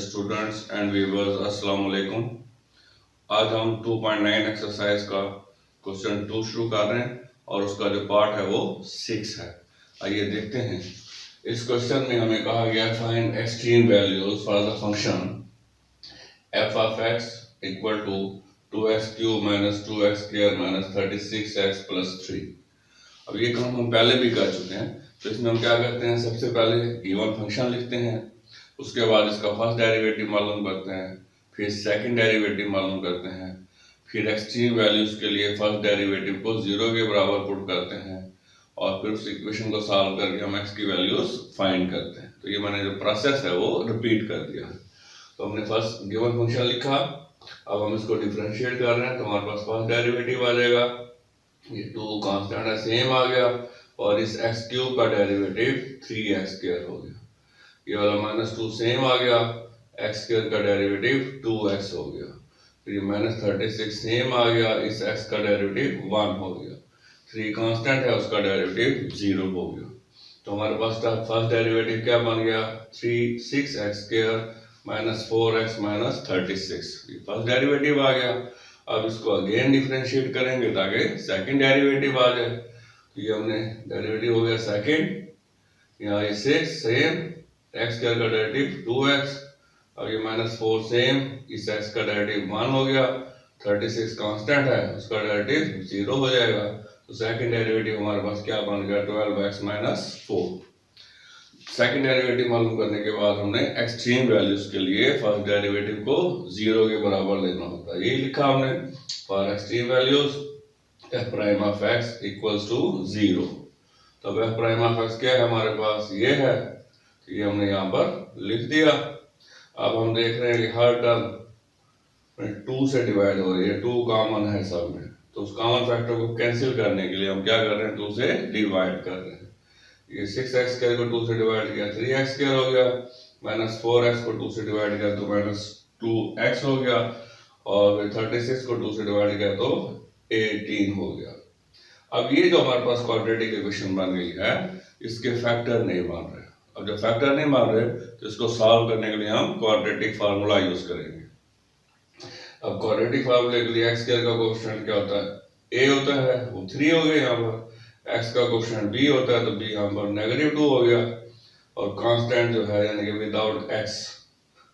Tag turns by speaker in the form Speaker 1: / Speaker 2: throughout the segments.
Speaker 1: Students and viewers, अस्सलाम वालेकुम। आज हम 2.9 एक्सरसाइज का क्वेश्चन 2 शुरू कर रहे हैं और उसका जो पार्ट है वो 6 है। आइए देखते हैं। इस क्वेश्चन में हमें कहा गया find extreme values for the function f of x equal to 2x cube minus 2x square minus 36x plus 3। अब ये काम हम पहले भी कर चुके हैं, तो इसमें हम क्या करते हैं, सबसे पहले गिवन फंक्शन लिखते हैं, उसके बाद इसका फर्स्ट डेरिवेटिव मालूम करते हैं, फिर सेकंड डेरिवेटिव मालूम करते हैं, फिर एक्सट्रीम वैल्यूज के लिए फर्स्ट डेरिवेटिव को 0 के बराबर पुट करते हैं और फिर उस इक्वेशन को सॉल्व करके हम x की वैल्यूज फाइंड करते हैं। तो ये मैंने जो प्रोसेस है वो रिपीट कर दिया है। तो हमने फर्स्ट गिवन फंक्शन लिखा, अब हम इसको डिफरेंशिएट कर रहे हैं, तो हमारे पास फर्स्ट डेरिवेटिव आ जाएगा, ये 2 कांस्टेंट है सेम आ गया, और इस x क्यूब का डेरिवेटिव 3x स्क्वायर हो गया, ये वाला -2 सेम आ गया, x स्क्वायर का डेरिवेटिव 2x हो गया, फिर ये -36 सेम आ गया, इस x का डेरिवेटिव 1 हो गया, 3 कांस्टेंट है उसका डेरिवेटिव 0 हो गया। तो हमारे पास फर्स्ट डेरिवेटिव क्या बन गया, 6x square minus 4x minus 36, ये फर्स्ट डेरिवेटिव आ गया। अब इसको अगेन डिफरेंशिएट करेंगे ताकि सेकंड डेरिवेटिव आ जाए, तो ये हमने डेरिवेटिव हो गया सेकंड, यहाँ ये 6 सेम, x स्क्वायर का डेरिवेटिव 2x, अब ये -4 सेम, इस x का डेरिवेटिव 1 हो गया, 36 कांस्टेंट है उसका डेरिवेटिव 0 हो जाएगा। तो सेकंड डेरिवेटिव हमारे पास क्या बन गया, 12x माइनस 4। सेकंड डेरिवेटिव मालूम करने के बाद हमने एक्सट्रीम वैल्यूज के लिए फर्स्ट डेरिवेटिव को 0 के बराबर लेना होता है, यही लिखा हमने, for extreme values f prime of x equals to 0। तो f प्राइम ऑफ x क्या है हमारे पास, ये है, तो ये हमने यहाँ पर लिख दिया। अब हम देख रहे हैं कि हर टर्म 2 से डिवाइड हो रही है, 2 कॉमन है सब में, तो उस कॉमन फैक्टर को कैंसिल करने के लिए हम क्या कर रहे हैं, 2 से डिवाइड कर रहे हैं। ये 6x स्क्वायर को 2 से डिवाइड किया 3x स्क्वायर हो गया, -4x को 2 से डिवाइड किया तो -2x हो गया, और 36 को 2 से डिवाइड किया तो 18 हो गया। अब ये जो हमारे पास क्वाड्रेटिक इक्वेशन बन गई है, इसके फैक्टर नहीं मान रहे। अब जब फैक्टर नहीं मान रहे तो इसको सॉल्व करने के लिए हम क्वाड्रेटिक फार्मूला यूज करेंगे। अब क्वाड्रेटिक फार्मूले के लिए x स्क्वायर का कोएफिशिएंट क्या होता है, a होता है, वो 3 हो गया, यहाँ पर x का कोएफिशिएंट b होता है, तो b यहाँ पर -2 हो गया, और कांस्टेंट जो है यानी कि विदाउट x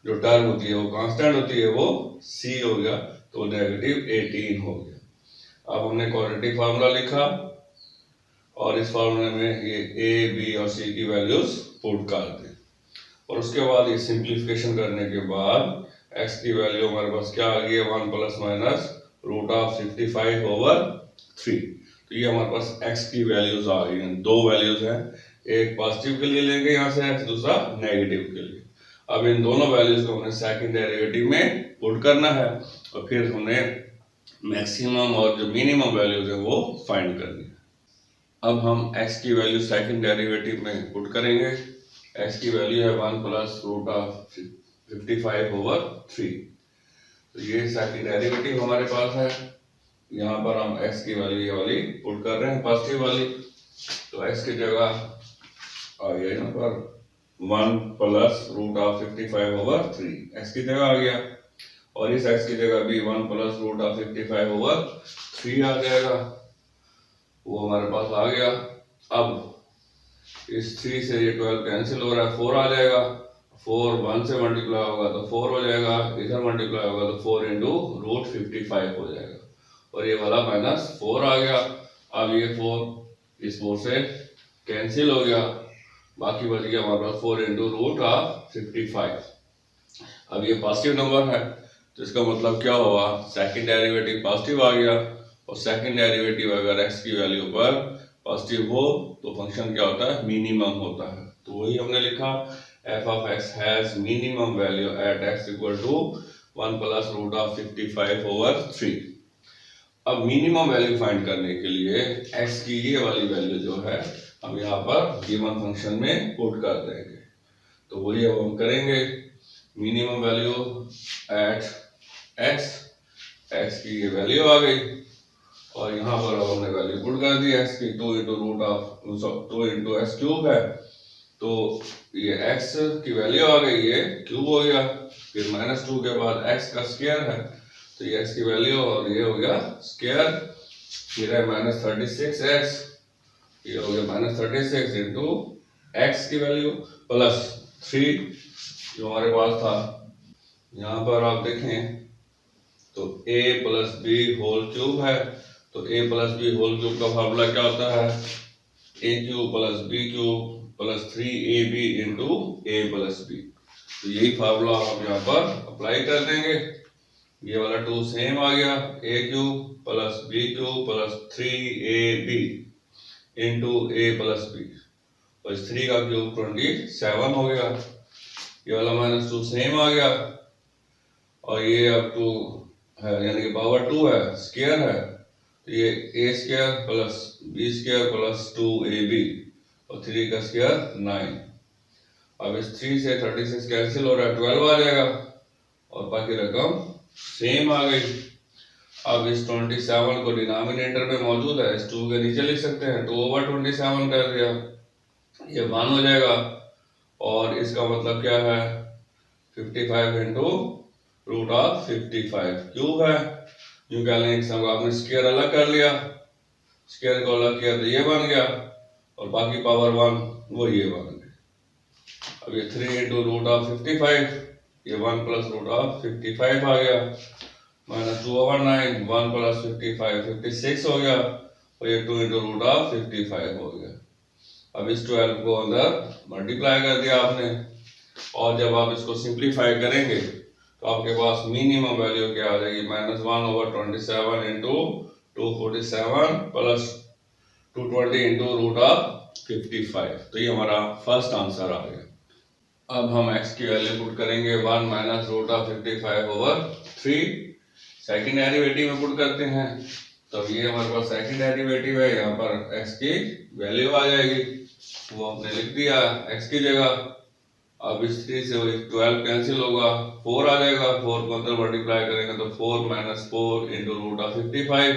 Speaker 1: जो टर्म होती है वो कांस्टेंट होती है, वो c हो गया, तो -18 हो गया। अब हमने क्वाड्रेटिक फार्मूला लिखा और इस फार्मूले में ये a, b और c की वैल्यूज पुट कर दें, और उसके बाद ये सिंप्लीफिकेशन करने के बाद x की वैल्यू हमारे पास क्या आ गई है, 1 प्लस माइनस √55/3। तो ये हमारे पास x की वैल्यूज आ गई हैं, 2 वैल्यूज हैं, एक पॉजिटिव के लिए लेंगे यहाँ से x, दूसरा नेगेटिव के लिए। अब इन दोनों वैल्यूज को हमने सेकंड डेरिवेटिव में पुट करना है, और फिर हमने मैक्सिमम और जो मिनिमम वैल्यूज है वो फाइंड करनी है। अब हम x की वैल्यू सेकंड डेरिवेटिव में पुट करेंगे, x की वैल्यू है 1 प्लस √55/3, तो ये सेकंड डेरिवेटिव हमारे पास है। यहाँ पर हम x की वैल्यू ये वाली पुट कर रहे हैं, पॉजिटिव वाली, तो x की जगह आ गया यहाँ पर 1 प्लस √55/3, x की जगह आ गया, और इस x की जगह भी 1 प्लस √55/3 आ जाएगा, वो हमारे पास आ गया। अब इस 3 से ये 12 कैंसिल हो रहा है, 4 आ जाएगा, 4 1 से मल्टीप्लाई होगा तो 4 हो जाएगा, इधर मल्टीप्लाई होगा तो 4 इंटू √55 हो जाएगा, और ये वाला -4 आ गया। अब ये 4 इस 4 से कैंसिल हो गया, बाकी बच गया हमारे पास 4 इंटू √55। अब ये पॉजिटिव नंबर है, तो इसका मतलब क्या हुआ, सेकंड डेरिवेटिव पॉजिटिव आ गया, और सेकंड डेरिवेटिव अगर x की वैल्यू पर पॉजिटिव हो तो फंक्शन क्या होता है, मिनिमम होता है। तो वही हमने लिखा, f of x has minimum value at x equal to 1 plus √55/3। अब मिनिमम वैल्यू फाइंड करने के लिए x की ये वाली वैल्यू जो है हम यहाँ पर गिवन फंक्शन में पुट कर देंगे, तो वही अब हम करेंगे। मिनिमम वैल्यू एट x की ये वैल्यू आ गई, और यहाँ पर अब हमने वैल्यू पुट कर दी x की, 2 इंटू x क्यूब है, तो ये x की वैल्यू आ गई, ये क्यूब हो गया, फिर -2 के बाद x का स्क्वायर है, तो ये x की वैल्यू और ये हो गया स्क्वायर, फिर है -36x, ये हो गया -36 इंटू x की वैल्यू प्लस 3 जो हमारे पास था। यहाँ पर आप देखें तो a plus b whole cube है, तो a plus b whole cube का फार्मूला क्या होता है, a cube plus b cube plus 3ab into a plus b. तो यही फार्मूला हम यहाँ पर अप्लाई कर देंगे। ये वाला 2 सेम आ गया, a cube plus b cube plus 3ab into a plus b, और इस 3 का क्यूब 27 हो गया। ये वाला -2 सेम आ गया, और ये अब 2 है यानी कि पावर 2 है, स्क्वायर है, तो ये a square plus b square plus 2ab और 3 का स्क्वायर 9। अब इस 3 से 36 कैंसिल हो रहा है, 12 आ जाएगा, और बाकी रकम सेम आ गई। अब इस 27 को डिनोमिनेटर में मौजूद है, इस 2 के नीचे लिख सकते हैं, 2/27 कर दिया, ये 1 हो जाएगा, और इसका मतलब क्या है 55 इंटू √55 क्यूब है। यूं कह लें सब आपने स्क्वायर अलग कर लिया, स्क्वायर को अलग किया तो ये बन गया, और बाकी पावर 1 वो ये बन गए। अब ये 3 इंटू √55, ये 1 प्लस √55 आ गया, -2/9, 1 प्लस 55 56 हो गया, और ये 2 इंटू √55 हो गया। अब इस 12 को अंदर मल्टीप्लाई कर दिया आपने, और जब आप इसको सिंप्लीफाई करेंगे तो आपके पास मिनिमम वैल्यू क्या आ जाएगी, -1/27 इंटू 247 प्लस 220 इंटू √55। तो ये हमारा फर्स्ट आंसर आ गया। अब हम x की वैल्यू पुट करेंगे 1 माइनस √55/3, सेकेंड डेरिवेटिव में पुट करते हैं, तब ये हमारे पास सेकेंड डेरिवेटिव है, यहाँ पर x की वैल्यू आ जाएगी, वो हमने लिख दिया x की जगह। अब इस 3 से 12 कैंसिल होगा, 4 आ जाएगा, 4 को अंदर मल्टीप्लाई करेंगे तो 4 - 4 इंटू √55,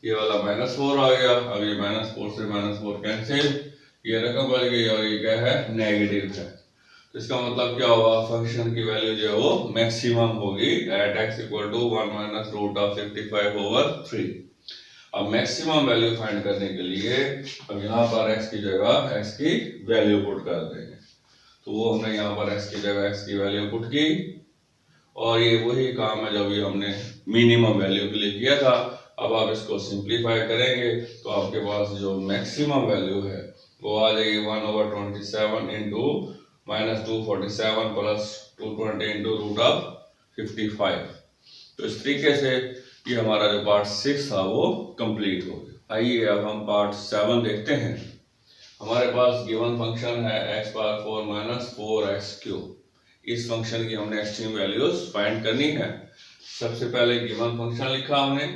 Speaker 1: ये वाला -4 आ गया। अब ये -4 से -4 कैंसिल, ये रकम बच गई, और ये क्या है नेगेटिव है, तो इसका मतलब क्या होगा, फंक्शन की वैल्यू जो है वो मैक्सिमम होगी at x equal to 1 minus √55/3। अब मैक्सिमम वैल्यू फाइंड करने के लिए अब यहाँ पर x की जगह x की वैल्यू पुट कर देंगे, तो वो हमने यहाँ पर x की जगह x की वैल्यू पुट की, और ये वही काम है जो भी हमने मिनिमम वैल्यू के लिए किया था। अब आप इसको सिंप्लीफाई करेंगे तो आपके पास जो मैक्सिमम वैल्यू है वो आ जाएगी 1/27 इंटू -247 प्लस 220 इंटू √55। तो इस तरीके से ये हमारा जो पार्ट 6 था वो कंप्लीट हो गया। आइए अब हम पार्ट 7 देखते हैं। हमारे पास गिवन फंक्शन है x⁴ - 4x³। इस फंक्शन की हमने एक्सट्रीम वैल्यूज फाइंड करनी है। सबसे पहले गिवन फंक्शन लिखा हमने,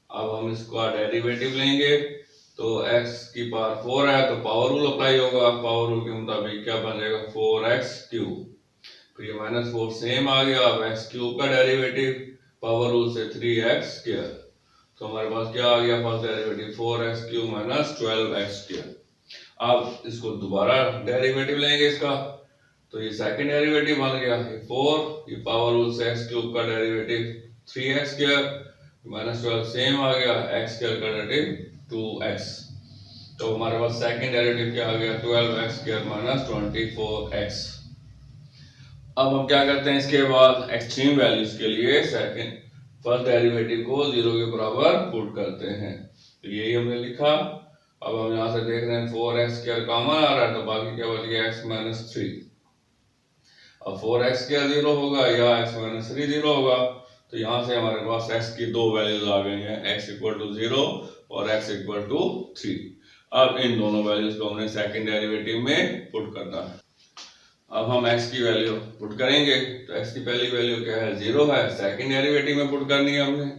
Speaker 1: अब हम इसका डेरिवेटिव लेंगे, तो x की पावर 4 है तो पावर रूल अप्लाई होगा, पावर रूल के मुताबिक क्या बन जाएगा 4x³, फिर ये -4 सेम आ गया। अब x³ का डेरिवेटिव पावर रूल से 3x², तो हमारे पास क्या आ गया फर्स्ट डेरिवेटिव 4x³ - 12x²। अब इसको दोबारा डेरिवेटिव लेंगे इसका, तो ये सेकंड डेरिवेटिव बन गया 4, ये पावर रूल से x³ का डेरिवेटिव 3x² -12 सेम आ गया, x² का डेरिवेटिव 2x, तो हमारे पास सेकंड डेरिवेटिव क्या आ गया 12x² - 24x। अब हम क्या करते हैं, इसके बाद एक्सट्रीम वैल्यूज के लिए सेकंड फर्स्ट डेरिवेटिव को 0 के बराबर पुट करते हैं, तो यही हमने लिखा। अब हम यहाँ से देख रहे हैं 4x² कॉमन आ रहा है, तो बाकी क्या बच गया x - 3। अब 4x² 0 होगा या x - 3 0 होगा, तो यहाँ से हमारे पास x की दो वैल्यूज आ गई हैं, x = 0 और x = 3। अब इन दोनों वैल्यूज को हमने सेकंड डेरिवेटिव में पुट करना है। अब हम x की वैल्यू पुट करेंगे, तो x की पहली वैल्यू क्या है 0 है, सेकंड डेरिवेटिव में पुट करनी है हमने।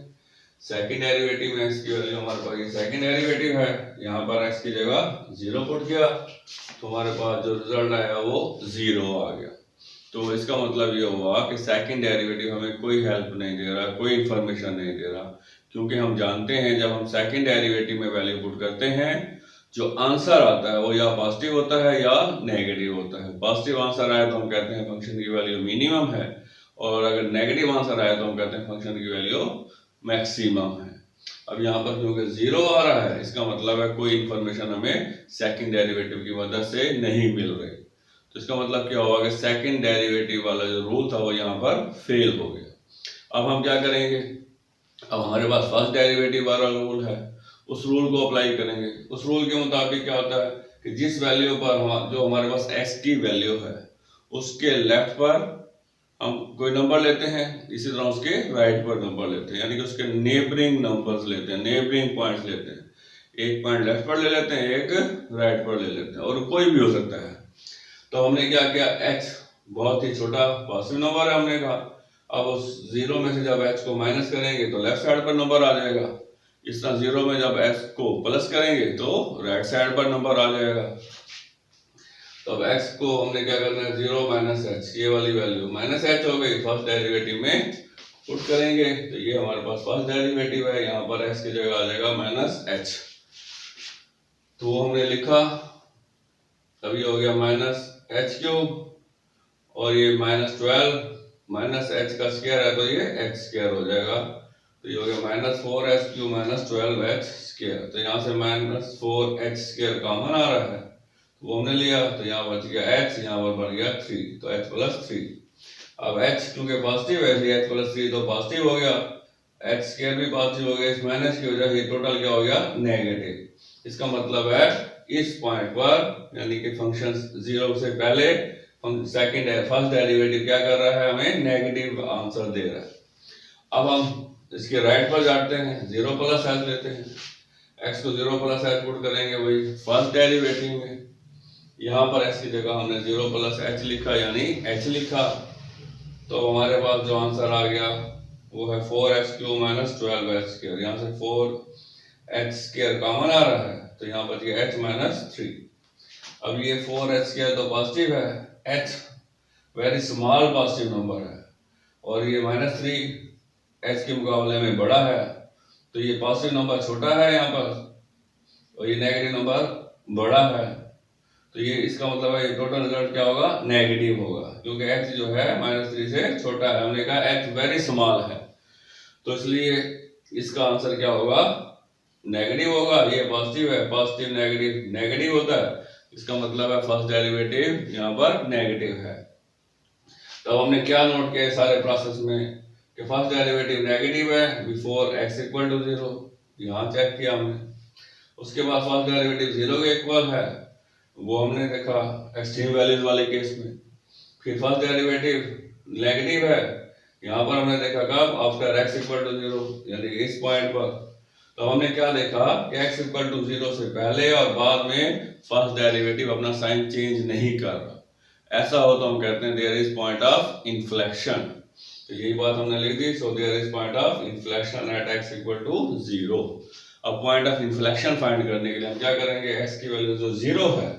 Speaker 1: सेकंड डेरिवेटिव में x की वैल्यू हमारे पास ये सेकंड डेरिवेटिव है, यहाँ पर x की जगह 0 पुट किया, तो हमारे पास जो रिजल्ट आया वो 0 आ गया। तो इसका मतलब ये हुआ कि सेकंड डेरिवेटिव हमें कोई हेल्प नहीं दे रहा, कोई इंफॉर्मेशन नहीं दे रहा, क्योंकि हम जानते हैं जब हम सेकंड डेरिवेटिव में वैल्यू पुट करते हैं जो आंसर आता है वो या पॉजिटिव होता है या नेगेटिव होता है। पॉजिटिव आंसर आए तो हम कहते हैं फंक्शन की वैल्यू मिनिमम है, और अगर नेगेटिव आंसर आए तो हम कहते हैं फंक्शन की वैल्यू मैक्सिमम है। अब यहाँ पर क्योंकि जीरो आ रहा है, इसका मतलब है कोई इंफॉर्मेशन हमें सेकंड डेरिवेटिव की वजह से नहीं मिल रही। तो इसका मतलब क्या होगा कि सेकंड डेरिवेटिव वाला जो रूल था वो यहाँ पर फेल हो गया। अब हम क्या करेंगे, अब हमारे पास फर्स्ट डेरिवेटिव वाला रूल है, उस रूल को अप्लाई करेंगे। उस रूल के मुताबिक क्या होता है कि जिस वैल्यू पर जो हमारे पास x की वैल्यू है उसके लेफ्ट पर हम कोई नंबर लेते हैं, इसी तरह उसके राइट पर नंबर लेते हैं, यानी कि उसके नेबरिंग नंबर्स लेते हैं, नेबरिंग पॉइंट्स लेते हैं। एक पॉइंट लेफ्ट पर ले लेते हैं, एक राइट पर ले लेते हैं, और कोई भी हो सकता है। तो हमने क्या किया, h बहुत ही छोटा पॉजिटिव नंबर है, हमने कहा अब उस जीरो में से जब h को माइनस करेंगे तो लेफ्ट साइड पर नंबर आ जाएगा। इस तरह जीरो में जब h को प्लस करेंगे तो राइट साइड पर नंबर आ जाएगा। तो अब x को हमने क्या करना है, जीरो माइनस h, ये वाली वैल्यू माइनस h हो गई, फर्स्ट डेरिवेटिव में पुट करेंगे तो ये हमारे पास फर्स्ट डेरिवेटिव है, यहाँ पर x की जगह आ जाएगा माइनस h। तो वो हमने लिखा, तभी हो गया माइनस h क्यूब, और ये माइनस 12 माइनस h का स्क्वायर है तो ये h स्क्वायर हो जाएगा। तो ये हो गया minus 4h cube minus 12h square. तो यहाँ से माइनस 4h स्क्वायर कॉमन आ रहा है, तो वो हमने लिया, तो यहाँ बच गया h, यहाँ पर बन गया 3, तो h प्लस 3। अब h क्योंकि पॉजिटिव है इसलिए h प्लस 3 तो पॉजिटिव हो गया, h स्क्वायर भी पॉजिटिव हो गया, इस माइनस की वजह से टोटल क्या हो गया, नेगेटिव। इसका मतलब है इस पॉइंट पर, यानी कि फंक्शन जीरो से पहले सेकंड फर्स्ट डेरिवेटिव क्या कर रहा है, हमें नेगेटिव आंसर दे रहा है। अब हम इसके राइट पर जाते हैं, जीरो प्लस एच लेते हैं, x को जीरो प्लस एच पुट करेंगे वही फर्स्ट डेरिवेटिव में। यहाँ पर x की जगह हमने जीरो प्लस एच लिखा, यानी h लिखा, तो हमारे पास जो आंसर आ गया वो है 4h cube minus 12h square. यहाँ से 4h स्क्वायर कॉमन आ रहा है, तो यहाँ बच गया h माइनस 3। अब ये 4h स्क्वायर तो पॉजिटिव है, h very small positive number है, और ये माइनस 3 h के मुकाबले में बड़ा है, तो ये पॉजिटिव नंबर छोटा है यहाँ पर, और ये नेगेटिव नंबर बड़ा है। तो ये इसका मतलब है टोटल रिजल्ट क्या होगा, नेगेटिव होगा, क्योंकि h जो है माइनस 3 से छोटा है। हमने कहा h वेरी स्मॉल है, तो इसलिए इसका आंसर क्या होगा, नेगेटिव होगा। ये पॉजिटिव है, पॉजिटिव नेगेटिव नेगेटिव होता है, इसका मतलब है फर्स्ट डेरिवेटिव यहाँ पर नेगेटिव है। तो हमने क्या नोट किया सारे प्रोसेस में कि फर्स्ट डेरिवेटिव नेगेटिव है बिफोर x इक्वल टू 0, यहाँ चेक किया हमने। उसके बाद फर्स्ट डेरिवेटिव 0 के इक्वल है, वो हमने देखा एक्सट्रीम वैल्यूज वाले केस में। फिर फर्स्ट डेरिवेटिव नेगेटिव है, यहाँ पर हमने देखा कब, आफ्टर x इक्वल टू 0, यानी इस पॉइंट पर। तो हमने क्या देखा कि x इक्वल टू 0 से पहले और बाद में फर्स्ट डेरिवेटिव अपना साइन चेंज नहीं कर रहा। ऐसा हो तो हम कहते हैं there is point of inflection. तो यही बात हमने लिख दी, so there is point of inflection at x equal to 0। अब पॉइंट ऑफ इन्फ्लेक्शन फाइंड करने के लिए हम क्या करेंगे, x की वैल्यू जो 0 है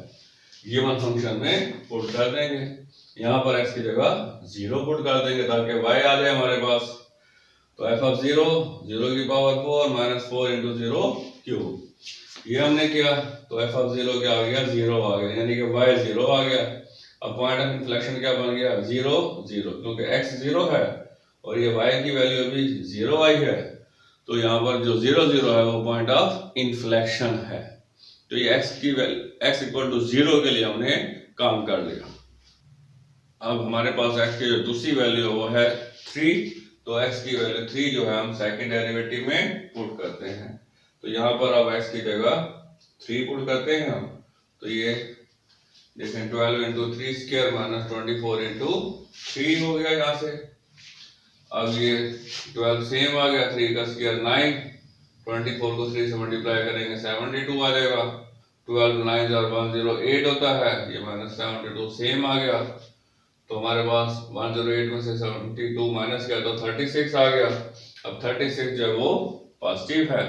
Speaker 1: गिवन फंक्शन में पुट कर देंगे। यहाँ पर x की जगह 0 पुट कर देंगे ताकि y आ जाए हमारे पास। तो f ऑफ 0 0 की पावर 4 माइनस 4 इंटू 0 क्यूब, ये हमने किया। तो f ऑफ 0 क्या आ गया, 0 आ गया, यानी कि y 0 आ गया। अब पॉइंट ऑफ इन्फ्लेक्शन क्या बन गया, 0 0, क्योंकि x 0 है और ये y की वैल्यू भी 0 आई है, तो यहाँ पर जो 0 0 है वो पॉइंट ऑफ इन्फ्लेक्शन है। तो ये x की वैल्यू x इक्वल टू 0 के लिए हमने काम कर लिया। अब हमारे पास x की जो दूसरी वैल्यू है वो है 3, तो x की वैल्यू 3 जो है हम सेकंड डेरिवेटिव में पुट करते हैं। तो यहाँ पर अब x की जगह 3 पुट करते हैं हम, तो ये देखें 12 इंटू 3 स्क्वायर माइनस 24 इंटू 3 हो गया यहाँ से। अब ये 12 सेम आ गया, 3 का स्क्वायर 9, 24 को 3 से मल्टीप्लाई करेंगे 72 आ जाएगा। 12 9 और 108 होता है, ये माइनस 72 सेम आ गया। तो हमारे पास 108 में से 72 माइनस किया तो 36 आ गया। अब 36 जो है वो पॉजिटिव है,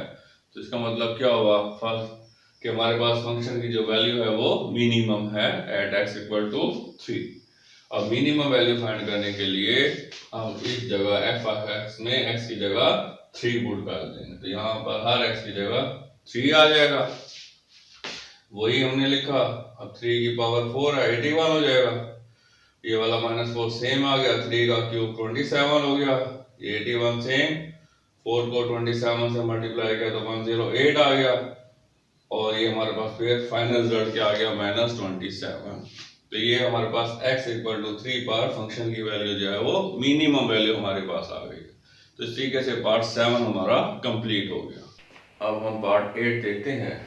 Speaker 1: तो इसका मतलब क्या हुआ, फर्स्ट कि हमारे पास फंक्शन की जो वैल्यू है वो मिनिमम है एट x इक्वल टू 3। अब मिनिमम वैल्यू फाइंड करने के लिए हम इस जगह f ऑफ x में x की जगह 3 पुट कर देंगे, तो यहाँ पर हर x की जगह 3 आ जाएगा। वही हमने लिखा। अब 3 की पावर 4 है, 81 हो जाएगा। ये वाला -4 सेम आ गया, 3 का क्यूब 27 हो गया, ये 81 सेम। 4 को 27 से मल्टीप्लाई किया तो 108 आ गया, और ये हमारे पास फिर फाइनल रिजल्ट क्या आ गया, -27। तो ये हमारे पास x इक्वल टू 3 पर फंक्शन की वैल्यू जो है वो मिनिमम वैल्यू हमारे पास आ गई। तो इस तरीके से पार्ट 7 हमारा कंप्लीट हो गया। अब हम पार्ट 8 देखते हैं।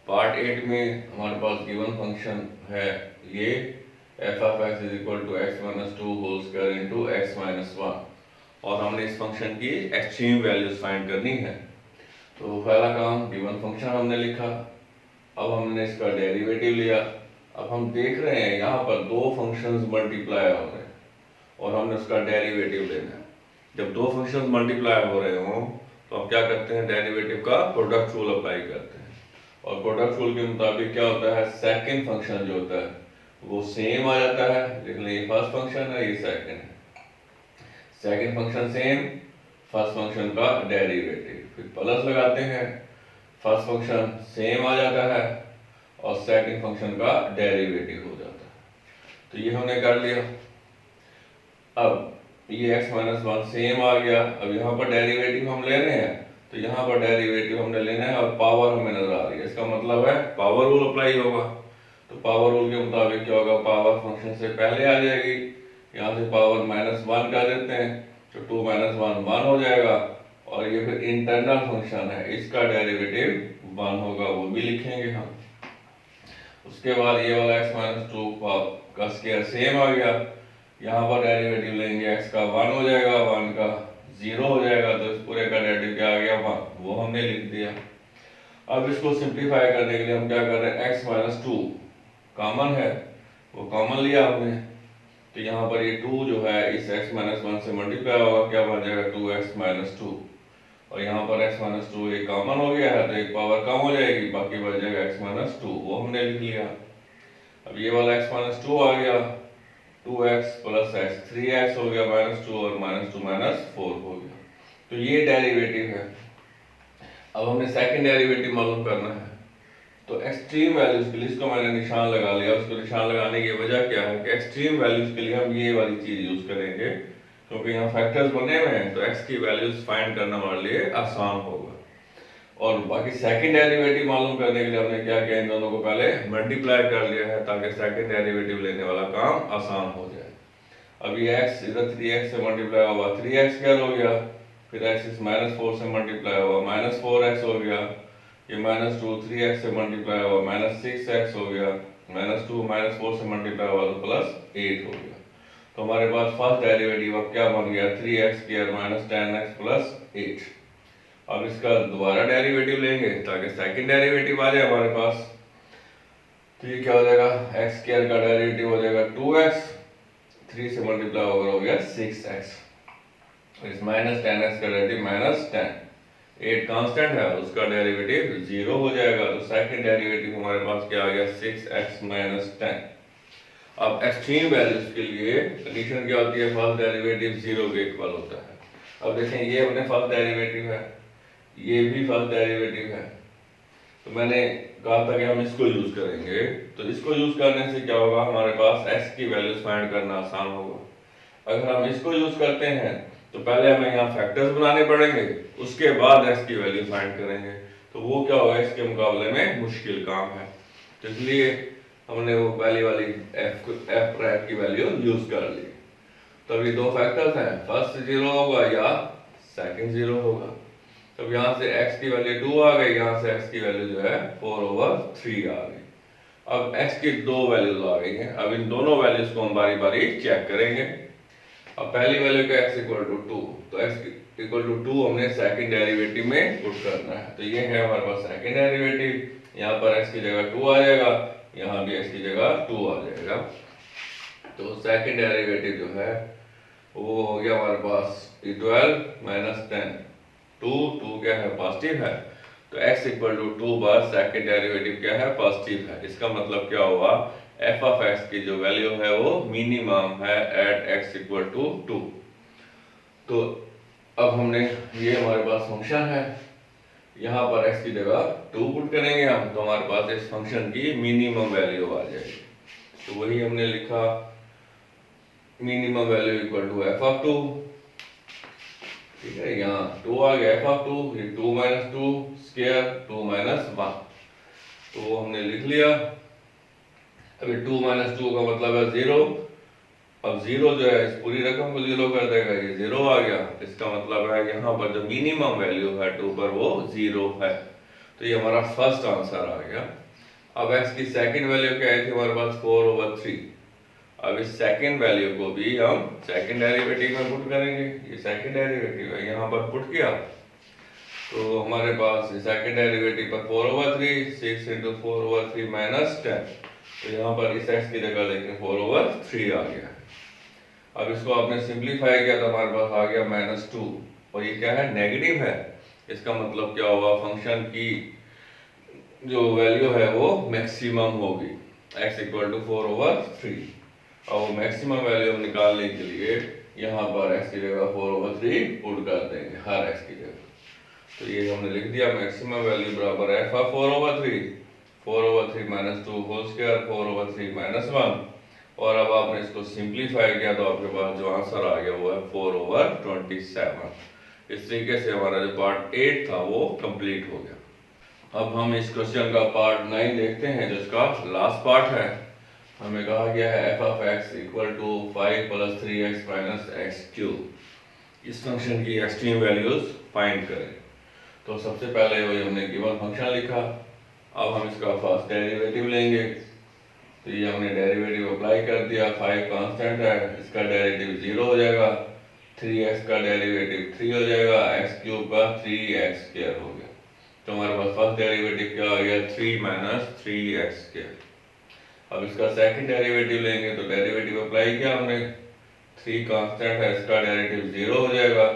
Speaker 1: पार्ट 8 में हमारे पास गिवन फंक्शन है ये f of x is equal to x minus 2 whole square into x minus 1, और हमने इस फंक्शन की एक्सट्रीम वैल्यूज फाइंड करनी है। तो पहला काम, गिवन फंक्शन हमने लिखा, अब हमने इसका डेरिवेटिव लिया। अब हम देख रहे हैं यहाँ पर दो फंक्शंस मल्टीप्लाई हो रहे हैं और हमने उसका डेरिवेटिव लेना है। जब दो फंक्शंस मल्टीप्लाई हो रहे हों तो हम क्या करते हैं, डेरिवेटिव का प्रोडक्ट रूल अप्लाई करते हैं, और प्रोडक्ट रूल के मुताबिक क्या होता है, सेकंड फंक्शन जो होता है वो सेम आ जाता है, लेकिन ये फर्स्ट फंक्शन है, ये सेकंड है। Second function same, first function का डेरिवेटिव, फिर प्लस लगाते हैं, फर्स्ट फंक्शन सेम आ जाता है और सेकंड फंक्शन का डेरिवेटिव हो जाता है। तो ये हमने कर लिया। अब ये x माइनस 1 सेम आ गया। अब यहाँ पर डेरिवेटिव हम ले रहे हैं, तो यहाँ पर डेरिवेटिव हमने लेना है और पावर हमें नजर आ रही है, इसका मतलब है पावर रूल अप्लाई होगा। तो पावर रूल के मुताबिक क्या होगा, पावर फंक्शन से पहले आ जाएगी, यहाँ से पावर -1 कर देते हैं तो 2 - 1 1 हो जाएगा, और ये फिर इंटरनल फंक्शन है, इसका डेरिवेटिव 1 होगा, वो भी लिखेंगे हम। उसके बाद ये वाला x - 2 का स्क्वायर सेम आ गया, यहाँ पर डेरिवेटिव लेंगे, x का 1 हो जाएगा, 1 का 0 हो जाएगा, तो इस पूरे का डेरिवेटिव क्या आ गया, 1, वो हमने लिख दिया। अब इसको सिंप्लीफाई करने के लिए हम क्या कर रहे हैं, x - 2 कॉमन है, वो कॉमन लिया हमने, तो यहाँ पर ये 2 जो है इस x - 1 से मल्टीप्लाई होगा, क्या बन जाएगा, 2x - 2, और यहाँ पर x - 2 एक कॉमन हो गया है तो एक पावर कम हो जाएगी, बाकी बच जाएगा x - 2, वो हमने लिख लिया। अब ये वाला x - 2 आ गया, 2x प्लस x 3x हो गया, -2 और -2 -4 हो गया। तो ये डेरिवेटिव है। अब हमें सेकंड डेरिवेटिव मालूम करना है, तो एक्सट्रीम वैल्यूज के लिए इसको मैंने निशान लगा लिया। उसको निशान लगाने की वजह क्या है कि एक्सट्रीम वैल्यूज के लिए हम ये वाली चीज यूज करेंगे, क्योंकि यहाँ फैक्टर्स बने हुए हैं तो x की वैल्यूज फाइंड करना हमारे लिए आसान होगा। और बाकी सेकंड डेरिवेटिव मालूम करने के लिए हमने क्या किया, इन दोनों को पहले मल्टीप्लाई कर लिया है ताकि सेकंड डेरिवेटिव लेने वाला काम आसान हो जाए। अब ये x इधर 3x से मल्टीप्लाई हुआ, 3x स्क्वायर हो गया, फिर x इस -4 से मल्टीप्लाई हुआ, -4x हो गया, ये -2 3x से मल्टीप्लाई हुआ, -6x हो गया, -2 -4 से मल्टीप्लाई हुआ तो +8 हो गया। तो हमारे पास फर्स्ट डेरिवेटिव अब क्या बन गया, 3x स्क्वायर -10x +8। अब इसका दोबारा डेरिवेटिव लेंगे ताकि सेकंड डेरिवेटिव आ जाए हमारे पास। तो ये क्या हो जाएगा, x स्क्वायर का डेरिवेटिव हो जाएगा 2x, 3 से मल्टीप्लाई होकर हो गया 6x, इस -10x का डेरिवेटिव -10, 8 कांस्टेंट है, उसका डेरिवेटिव 0 हो जाएगा। तो सेकंड डेरिवेटिव हमारे पास क्या आ गया, 6x - 10। अब एक्सट्रीम वैल्यूज के लिए कंडीशन क्या होती है, फर्स्ट डेरिवेटिव 0 के इक्वल होता है। अब देखें ये अपने फर्स्ट डेरिवेटिव है, ये भी फर्स्ट डेरिवेटिव है, तो मैंने कहा था कि हम इसको यूज करेंगे, तो इसको यूज करने से क्या होगा, हमारे पास x की वैल्यूज फाइंड करना आसान होगा। अगर हम इसको यूज करते हैं तो पहले हमें यहाँ फैक्टर्स बनाने पड़ेंगे, उसके बाद x की वैल्यू फाइंड करेंगे, तो वो क्या होगा, इसके मुकाबले में मुश्किल काम है। तो इसलिए हमने वो पहली वाली f की वैल्यू यूज कर ली। तो अभी दो फैक्टर्स हैं, फर्स्ट 0 होगा या सेकंड 0 होगा। तो यहाँ से x की वैल्यू 2 आ गई, यहाँ से x की वैल्यू जो है 4/3 आ गई। अब x की दो वैल्यूज आ गई हैं, अब इन दोनों वैल्यूज को हम बारी बारी चेक करेंगे। अब पहली वैल्यू का x = 2, तो x = 2 हमने सेकंड डेरिवेटिव में पुट करना है। तो ये है हमारे पास सेकंड डेरिवेटिव, यहाँ पर x की जगह 2 आ जाएगा, यहाँ भी x की जगह 2 आ जाएगा। तो सेकंड डेरिवेटिव जो है वो हो गया हमारे पास 12 - 10, 2 क्या है, पॉजिटिव है, तो x = 2 पर सेकंड डेरिवेटिव क्या है, पॉजिटिव है। इसका मतलब क्या हुआ, f of x की जो वैल्यू है वो मिनिमम है एट x = 2। तो अब हमने, ये हमारे पास फंक्शन है, यहाँ पर x की जगह 2 पुट करेंगे हम, तो हमारे पास इस फंक्शन की मिनिमम वैल्यू आ जाएगी। तो वही हमने लिखा, minimum value equal to f of 2। ठीक है, यहाँ 2 आ गया, एफ ऑफ 2, ये 2 माइनस 2 स्क्वायर 2 माइनस 1, तो हमने लिख लिया। अभी 2 माइनस 2 का मतलब है 0। अब 0 जो है इस पूरी रकम को 0 कर देगा, ये 0 आ गया। इसका मतलब है यहाँ पर जो मिनिमम वैल्यू है 2 पर वो 0 है। तो ये हमारा फर्स्ट आंसर आ गया। अब x की सेकंड वैल्यू क्या आई थी हमारे पास, 4/3। अब इस सेकंड वैल्यू को भी हम सेकंड डेरिवेटिव में पुट करेंगे। ये सेकंड डेरिवेटिव है, यहाँ पर पुट किया तो हमारे पास सेकंड डेरिवेटिव पर 4/3, 6 × 4/3 - 10। तो यहाँ पर इस x की जगह लेके 4/3 आ गया। अब इसको आपने सिंप्लीफाई किया तो हमारे पास आ गया -2, और ये क्या है, नेगेटिव है। इसका मतलब क्या हुआ, फंक्शन की जो वैल्यू है वो मैक्सिमम होगी, x = 4/3। और वो मैक्सिमम वैल्यू हम निकालने के लिए यहाँ पर x की जगह 4/3 पुट कर देंगे हर x की जगह। तो ये हमने लिख दिया, मैक्सिमम वैल्यू बराबर है f ऑफ 4/3, 4/3 - 2 होल स्क्वायर 4/3 - 1। और अब आपने इसको सिंप्लीफाई किया तो आपके पास जो आंसर आ गया वो है 4/27। इस तरीके से हमारा जो पार्ट 8 था वो कंप्लीट हो गया। अब हम इस क्वेश्चन का पार्ट 9 देखते हैं, जिसका लास्ट पार्ट है। हमें कहा गया है f of x = 5 + 3x - x³। इस फंक्शन की एक्सट्रीम वैल्यूज फाइंड करें। तो सबसे पहले वही हमने गिवन फंक्शन लिखा। अब हम इसका फर्स्ट डेरिवेटिव लेंगे। तो ये हमने डेरिवेटिव अप्लाई कर दिया। 5 कांस्टेंट है, इसका डेरिवेटिव 0 हो जाएगा। 3x का डेरिवेटिव 3 हो जाएगा, x³ का 3x² हो गया। तो हमारे पास फर्स्ट डेरिवेटिव क्या आ गया, 3 - 3x²। अब इसका सेकंड डेरिवेटिव लेंगे तो डेरिवेटिव अप्लाई किया हमने। 3 कांस्टेंट है, इसका डेरिवेटिव 0 हो जाएगा।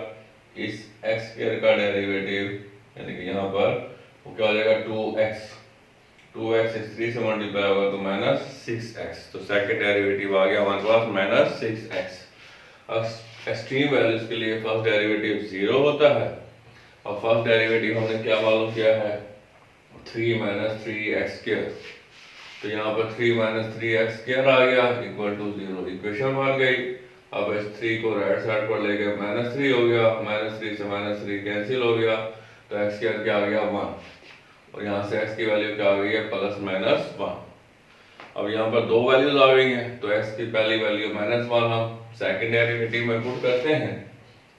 Speaker 1: इस x² का डेरिवेटिव यानी कि यहाँ पर वो क्या हो जाएगा, 2x इस 3 से मल्टीप्लाई होगा तो -6x। तो सेकंड डेरिवेटिव आ गया हमारे पास -6x। अब एक्सट्रीम वैल्यूज के लिए फर्स्ट डेरिवेटिव 0 होता है, और फर्स्ट डेरिवेटिव हमने क्या मालूम किया है, 3 - 3x²। तो यहाँ पर 3 - 3x² आ गया इक्वल टू 0, इक्वेशन बन गई। अब इस 3 को राइट साइड पर ले गए, -3 हो गया, -3 से -3 कैंसिल हो गया, तो x² क्या आ गया 1, और यहाँ से x की वैल्यू क्या आ गई है, +-1। अब यहाँ पर दो वैल्यूज आ गई हैं, तो x की पहली वैल्यू -1 हम सेकंड डेरिवेटिव में पुट करते हैं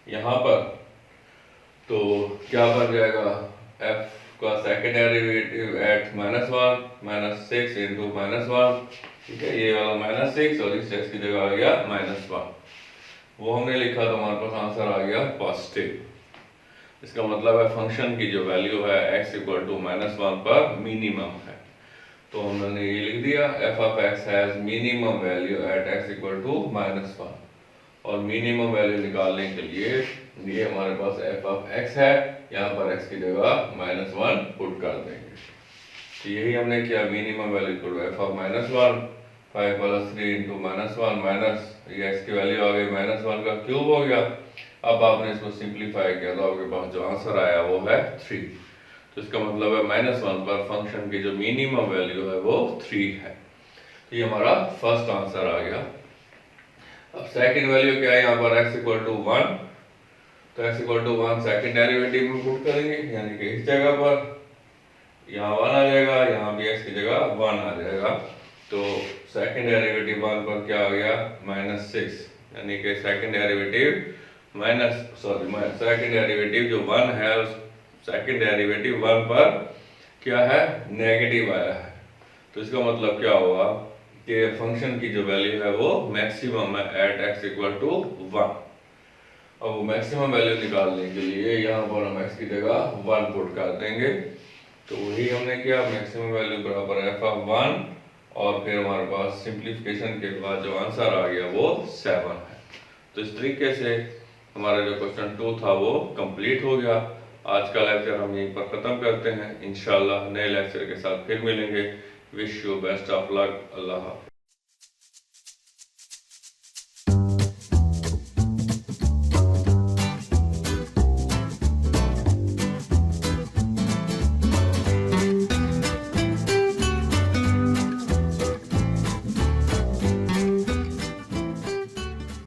Speaker 1: यहाँ पर। तो क्या बन जाएगा, f का सेकंड डेरिवेटिव एट -1 - 6 × -1। ठीक है, ये वाला -6 और इस x की जगह आ गया -1। वो हमने लिखा तो हमारे पास आंसर आ गया पॉजिटिव। इसका मतलब है फंक्शन की जो वैल्यू है x = -1 पर मिनिमम है। तो हमने ये लिख दिया, f of x has minimum value at x = -1। और मिनिमम वैल्यू निकालने के लिए ये हमारे पास f of x है, यहाँ पर x की जगह -1 पुट कर देंगे। तो यही हमने किया, minimum value = f of -1, 5 + 3 × -1 minus ये x की वैल्यू आ गई -1 का क्यूब हो गया। अब आपने इसको सिंप्लीफाई किया तो आपके पास जो आंसर आया वो है 3। तो इसका मतलब है -1 पर फंक्शन की जो मिनिमम वैल्यू है वो 3 है। तो ये हमारा फर्स्ट आंसर आ गया। अब सेकंड वैल्यू क्या है, यहाँ पर x = 1, तो x = 1 सेकंड डेरिवेटिव में पुट करेंगे, यानी कि इस जगह पर यहाँ 1 आ जाएगा, यहाँ भी x की जगह 1 आ जाएगा। तो सेकंड डेरिवेटिव 1 पर क्या आ गया, -6, यानी कि सेकंड डेरिवेटिव सेकंड डेरिवेटिव जो 1 है उस सेकंड डेरिवेटिव 1 पर क्या है, नेगेटिव आया है। तो इसका मतलब क्या हुआ कि फंक्शन की जो वैल्यू है वो मैक्सिमम है एट x = 1। अब वो मैक्सिमम वैल्यू निकालने के लिए यहाँ पर हम x की जगह 1 पुट कर देंगे। तो वही हमने किया, मैक्सिमम वैल्यू बराबर f of 1, और फिर हमारे पास सिंप्लीफिकेशन के बाद जो आंसर आ गया वो 7 है। तो इस तरीके से हमारा जो क्वेश्चन 2 था वो कंप्लीट हो गया। आज का लेक्चर हम यहीं पर ख़त्म करते हैं। इंशाल्लाह नए लेक्चर के साथ फिर मिलेंगे। Wish you best of luck. अल्लाह हाफ़िज़।